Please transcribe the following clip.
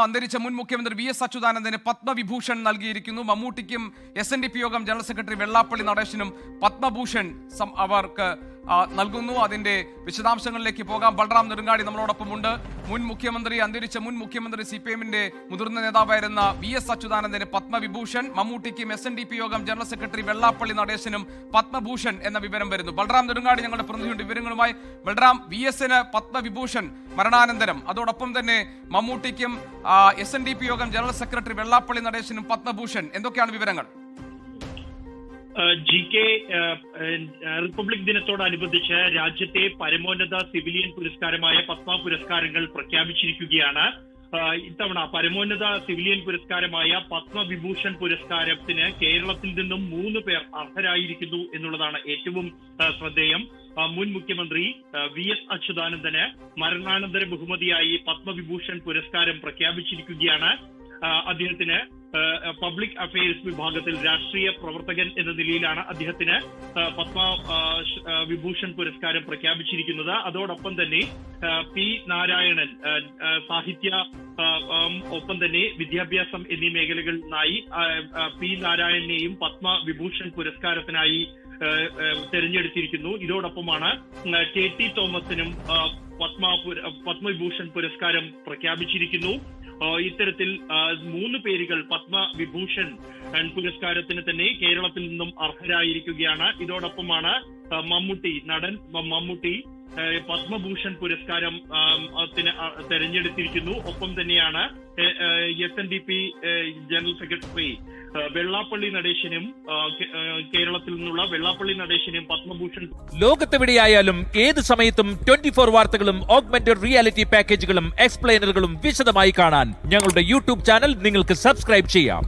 അന്തരിച്ച മുൻ മുഖ്യമന്ത്രി വി എസ് അച്യുതാനന്ദന് പത്മവിഭൂഷൺ നൽകിയിരിക്കുന്നു. മമ്മൂട്ടിക്കും SNDP യോഗം ജനറൽ സെക്രട്ടറി വെള്ളാപ്പള്ളി നടേശനും പത്മഭൂഷൺ അവർക്ക് നൽകുന്നു. അതിന്റെ വിശദാംശങ്ങളിലേക്ക് പോകാം. ബൽറാം നെടുങ്ങാടി നമ്മളോടൊപ്പമുണ്ട്. അന്തരിച്ച മുൻ മുഖ്യമന്ത്രി CPM-ന്റെ മുതിർന്ന നേതാവായിരുന്ന വി എസ് അച്യുതാനന്ദന് പത്മവിഭൂഷൺ, മമ്മൂട്ടിക്കും SNDP യോഗം ജനറൽ സെക്രട്ടറി വെള്ളാപ്പള്ളി നടേശനും പത്മഭൂഷൺ എന്ന വിവരം വരുന്നു. ബൽറാം നെടുങ്ങാടി ഞങ്ങളുടെ പ്രതിനിധിയുടെ വിവരങ്ങളുമായി. ബൽറാം, VS-ന് പത്മവിഭൂഷൺ മരണാനന്തരം, അതോടൊപ്പം തന്നെ മമ്മൂട്ടിക്കും SNDP യോഗം ജനറൽ സെക്രട്ടറി വെള്ളാപ്പള്ളി നടേശനും പത്മഭൂഷൺ, എന്തൊക്കെയാണ് വിവരങ്ങൾ? GK റിപ്പബ്ലിക് ദിനത്തോടനുബന്ധിച്ച് രാജ്യത്തെ പരമോന്നത സിവിലിയൻ പുരസ്കാരമായ പത്മ പുരസ്കാരങ്ങൾ പ്രഖ്യാപിച്ചിരിക്കുകയാണ്. ഇത്തവണ പരമോന്നത സിവിലിയൻ പുരസ്കാരമായ പത്മവിഭൂഷൺ പുരസ്കാരത്തിന് കേരളത്തിൽ നിന്നും 3 പേർ അർഹരായിരിക്കുന്നു എന്നുള്ളതാണ് ഏറ്റവും ശ്രദ്ധേയം. മുൻ മുഖ്യമന്ത്രി VS അച്യുതാനന്ദന് മരണാനന്തര ബഹുമതിയായി പത്മവിഭൂഷൺ പുരസ്കാരം പ്രഖ്യാപിച്ചിരിക്കുകയാണ്. അദ്ദേഹത്തിന് പബ്ലിക് അഫയേഴ്സ് വിഭാഗത്തിൽ രാഷ്ട്രീയ പ്രവർത്തകൻ എന്ന നിലയിലാണ് അദ്ദേഹത്തിന് പത്മ വിഭൂഷൺ പുരസ്കാരം പ്രഖ്യാപിച്ചിരിക്കുന്നത്. അതോടൊപ്പം തന്നെ P നാരായണൻ സാഹിത്യ ഒപ്പം തന്നെ വിദ്യാഭ്യാസം എന്നീ മേഖലകളിലായി P നാരായണനെയും പത്മ വിഭൂഷൺ പുരസ്കാരത്തിനായി തെരഞ്ഞെടുത്തിരിക്കുന്നു. ഇതോടൊപ്പമാണ് KT തോമസിനും പത്മവിഭൂഷൺ പുരസ്കാരം പ്രഖ്യാപിച്ചിരിക്കുന്നു. ഇത്തരത്തിൽ 3 പേരുകൾ പത്മവിഭൂഷൺ പുരസ്കാരത്തിന് തന്നെ കേരളത്തിൽ നിന്നും അർഹരായിരിക്കുകയാണ്. ഇതോടൊപ്പമാണ് നടൻ മമ്മൂട്ടി പത്മഭൂഷൺ പുരസ്കാരം തെരഞ്ഞെടുത്തിരിക്കുന്നു. ഒപ്പം തന്നെയാണ് SNDP ജനറൽ സെക്രട്ടറി വെള്ളാപ്പള്ളി നടേശനും കേരളത്തിൽ നിന്നുള്ള വെള്ളാപ്പള്ളി നടേശനും പത്മഭൂഷൺ. ലോകത്തെവിടെയായാലും ഏത് സമയത്തും 24 വാർത്തകളും ഓഗ്മെന്റഡ് റിയാലിറ്റി പാക്കേജുകളും എക്സ്പ്ലെയിനറുകളും വിശദമായി കാണാൻ ഞങ്ങളുടെ YouTube ചാനൽ നിങ്ങൾക്ക് സബ്സ്ക്രൈബ് ചെയ്യാം.